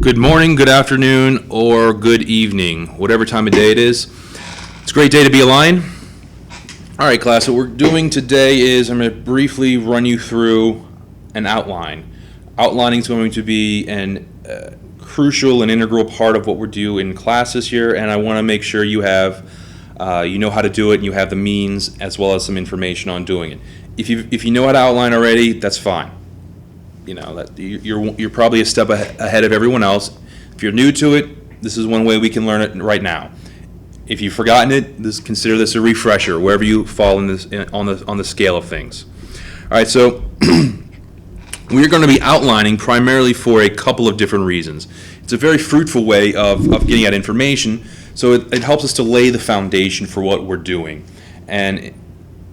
Good morning, good afternoon, or good evening, whatever time of day it is. It's a great day to be aligned. All right, class, what we're doing today is I'm going to briefly run you through an outline. Outlining is going to be an crucial and integral part of what we do in class this year, and I want to make sure you have, you know how to do it, and you have the means as well as some information on doing it. If you know how to outline already, that's fine. You know that you're probably a step ahead of everyone else. If you're new to it, this is one way we can learn it right now. If you've forgotten it, consider this a refresher wherever you fall in this on the scale of things. All right, so we're going to be outlining primarily for a couple of different reasons. It's a very fruitful way of getting at information, so it helps us to lay the foundation for what we're doing, and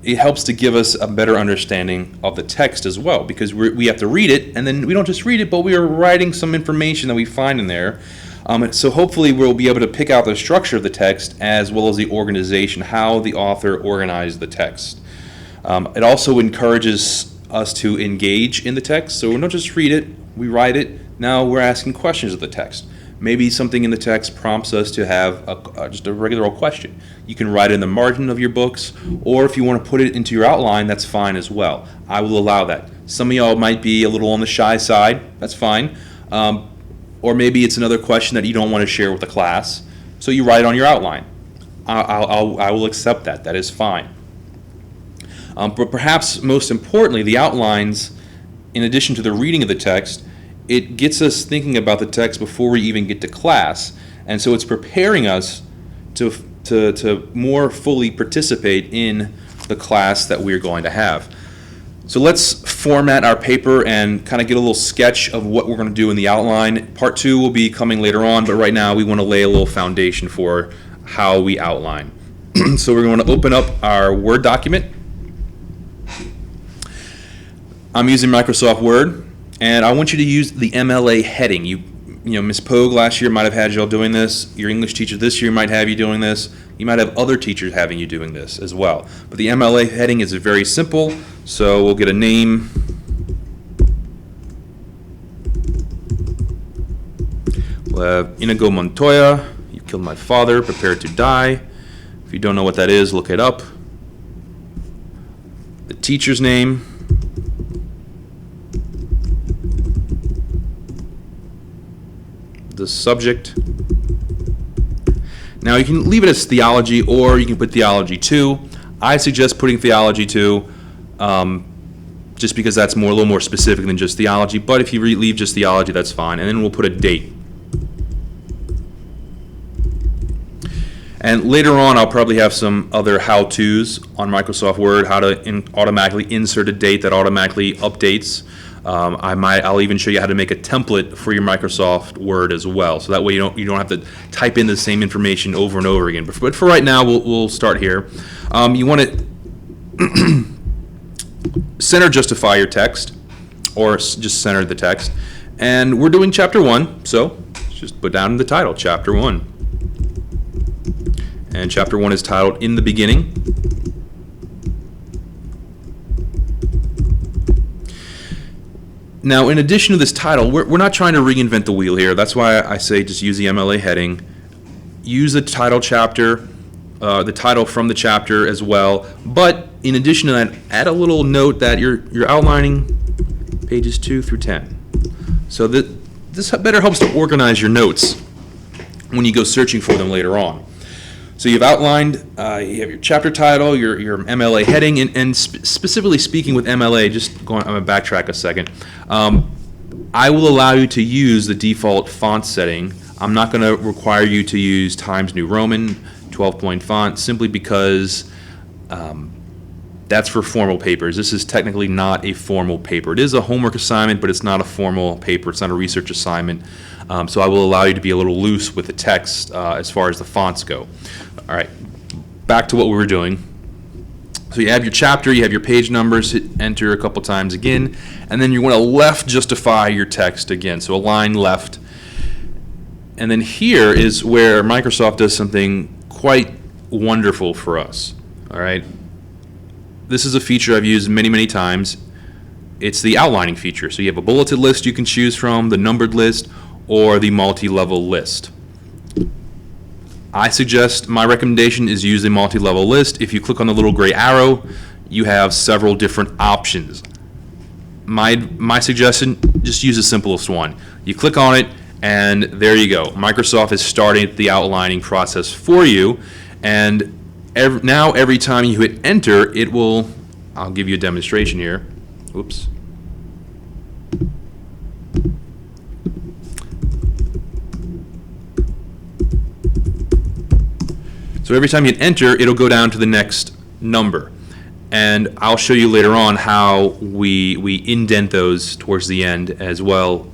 it helps to give us a better understanding of the text as well, because we have to read it, and then we don't just read it, but we are writing some information that we find in there. So hopefully we'll be able to pick out the structure of the text as well as the organization, how the author organized the text. It also encourages us to engage in the text, so we don't just read it, we write it, now we're asking questions of the text. Maybe something in the text prompts us to have just a regular old question. You can write it in the margin of your books, or if you want to put it into your outline, that's fine as well. I will allow that. Some of y'all might be a little on the shy side, that's fine. Or maybe it's another question that you don't want to share with the class, so you write it on your outline. I will accept that, that is fine. But perhaps most importantly, the outlines, in addition to the reading of the text, it gets us thinking about the text before we even get to class, and so it's preparing us to more fully participate in the class that we're going to have. So let's format our paper and kind of get a little sketch of what we're going to do in the outline. Part 2 will be coming later on, but right now we want to lay a little foundation for how we outline. So we're going to open up our Word document. I'm using Microsoft Word. And I want you to use the MLA heading. You know, Ms. Pogue last year might have had y'all doing this. Your English teacher this year might have you doing this. You might have other teachers having you doing this as well. But the MLA heading is very simple. So we'll get a name. We'll have Inigo Montoya. You killed my father. Prepare to die. If you don't know what that is, look it up. The teacher's name. The subject. Now you can leave it as theology, or you can put theology 2. I suggest putting theology 2 just because that's a little more specific than just theology, but if you leave just theology, that's fine. And then we'll put a date. And later on I'll probably have some other how-tos on Microsoft Word, how to automatically insert a date that automatically updates. I'll even show you how to make a template for your Microsoft Word as well, so that way you don't have to type in the same information over and over again. But for right now, we'll start here. You want to center justify your text, or just center the text, and we're doing chapter 1, so just put down in the title, chapter 1. And chapter 1 is titled "In the Beginning." Now, in addition to this title, we're not trying to reinvent the wheel here. That's why I say just use the MLA heading. Use the title chapter, the title from the chapter as well. But in addition to that, add a little note that you're outlining pages 2 through 10. So this better helps to organize your notes when you go searching for them later on. So you've outlined, you have your chapter title, your MLA heading, and specifically speaking with MLA, I'm going to backtrack a second. I will allow you to use the default font setting. I'm not going to require you to use Times New Roman, 12-point font, simply because that's for formal papers. This is technically not a formal paper. It is a homework assignment, but it's not a formal paper. It's not a research assignment. So I will allow you to be a little loose with the text as far as the fonts go. All right, back to what we were doing. So you have your chapter, you have your page numbers, hit enter a couple times again, and then you want to left justify your text again, so align left. And then here is where Microsoft does something quite wonderful for us. All right, this is a feature I've used many, many times. It's the outlining feature. So you have a bulleted list you can choose from, the numbered list, or the multi-level list. My recommendation is use the multi-level list. If you click on the little gray arrow, you have several different options. My suggestion, just use the simplest one. You click on it, and there you go. Microsoft is starting the outlining process for you, and now every time you hit enter, it will, I'll give you a demonstration here. Oops. So every time you hit enter, it'll go down to the next number. And I'll show you later on how we indent those towards the end as well,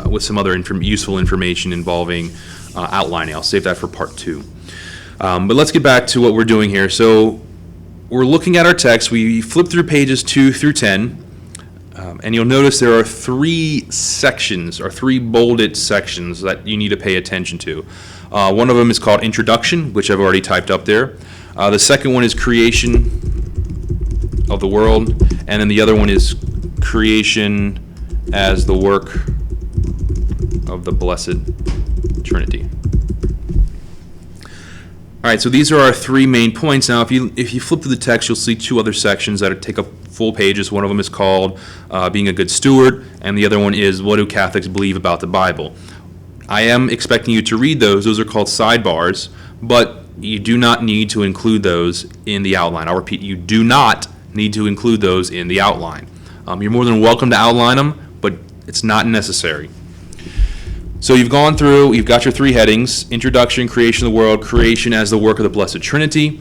with some other useful information involving outlining. I'll save that for part 2. But let's get back to what we're doing here. So we're looking at our text. We flip through pages 2 through 10, and you'll notice there are 3 sections, or 3 bolded sections that you need to pay attention to. One of them is called Introduction, which I've already typed up there. The second one is Creation of the World, and then the other one is Creation as the Work of the Blessed Trinity. All right, so these are our 3 main points. Now, if you flip through the text, you'll see 2 other sections that take up full pages. One of them is called Being a Good Steward, and the other one is What Do Catholics Believe About the Bible? I am expecting you to read those. Those are called sidebars, but you do not need to include those in the outline. I'll repeat, you do not need to include those in the outline. You're more than welcome to outline them, but it's not necessary. So you've gone through, you've got your 3 headings: Introduction, Creation of the World, Creation as the Work of the Blessed Trinity.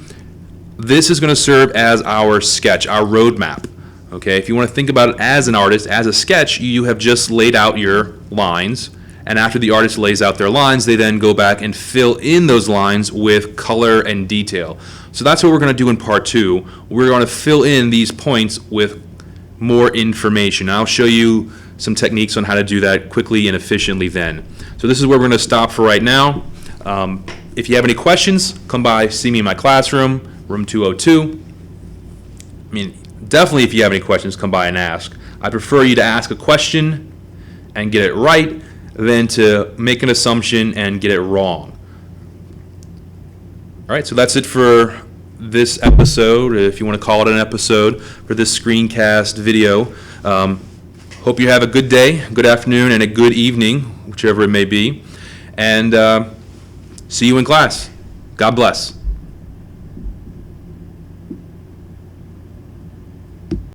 This is going to serve as our sketch, our roadmap. Okay, if you want to think about it as an artist, as a sketch, you have just laid out your lines, and after the artist lays out their lines, they then go back and fill in those lines with color and detail. So that's what we're going to do in part 2. We're going to fill in these points with more information. I'll show you some techniques on how to do that quickly and efficiently then. So this is where we're going to stop for right now. If you have any questions, come by, see me in my classroom, room 202. Definitely if you have any questions, come by and ask. I prefer you to ask a question and get it right than to make an assumption and get it wrong. All right, so that's it for this episode, if you want to call it an episode, for this screencast video. Hope you have a good day, good afternoon, and a good evening, whichever it may be. And see you in class. God bless.